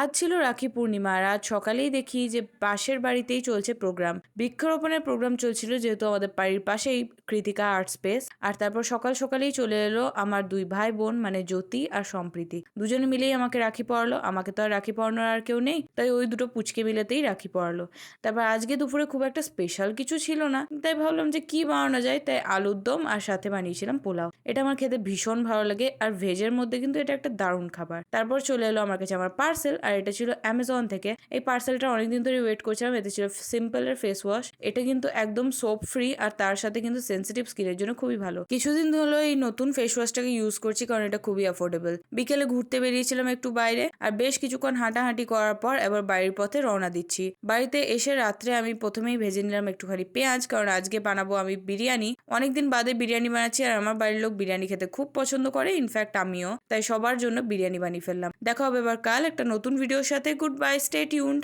আজ ছিল রাখি পূর্ণিমা আর আজ সকালেই দেখি যে পাশের বাড়িতেই চলছে প্রোগ্রাম। বৃক্ষরোপণের প্রোগ্রাম চলছিল, যেহেতু আমাদের বাড়ির পাশেই কৃতিকা আর্ট স্পেস। আর তারপর সকাল সকালেই চলে এলো আমার দুই ভাই বোন, মানে জ্যোতি আর সম্প্রীতি। দুজনে মিলেই আমাকে রাখি পরালো। আমাকে তো আর রাখি পরানোর আর কেউ নেই, তাই ওই দুটো পুচকে মিলেতেই রাখি পরালো। তারপর আজকে দুপুরে খুব একটা স্পেশাল কিছু ছিল না, তাই ভাবলাম যে কি বানানো যায়, তাই আলুর দম আর সাথে বানিয়েছিলাম পোলাও। এটা আমার খেতে ভীষণ ভালো লাগে, আর ভেজের মধ্যে কিন্তু এটা একটা দারুণ খাবার। তারপর চলে এলো আমার কাছে আমার পার্সেল, আর এটা ছিল অ্যামাজন থেকে। এই পার্সেলটা অনেকদিন ধরে ওয়েট করছিলাম। এতে ছিল সিম্পল এর ফেস ওয়াশ। এটা কিন্তু একদম সোপ ফ্রি, আর তার সাথে কিন্তু সেন্সিটিভ স্কিনের জন্য খুবই ভালো। কিছুদিন হলো এই নতুন ফেস ওয়াশটাকে ইউজ করছি, কারণ এটা খুবই অ্যাফোর্ডেবল। বিকেলে ঘুরতে বেরিয়েছিলাম একটু বাইরে, আর বেশ কিছুক্ষণ হাঁটাহাঁটি করার পর এবার বাড়ির পথে রওনা দিচ্ছি। বাড়িতে এসে রাত্রে আমি প্রথমেই ভেজে নিলাম একটুখানি পেঁয়াজ, কারণ আজকে বানাবো আমি বিরিয়ানি। অনেকদিন বাদে বিরিয়ানি বানাচ্ছি, আর আমার বাড়ির লোক বিরিয়ানি খেতে খুব পছন্দ করে, ইনফ্যাক্ট আমিও। তাই সবার জন্য বিরিয়ানি বানিয়ে ফেললাম। দেখা হবে এবার কাল একটা নতুন ভিডিওর সাথে। Good bye, stay tuned.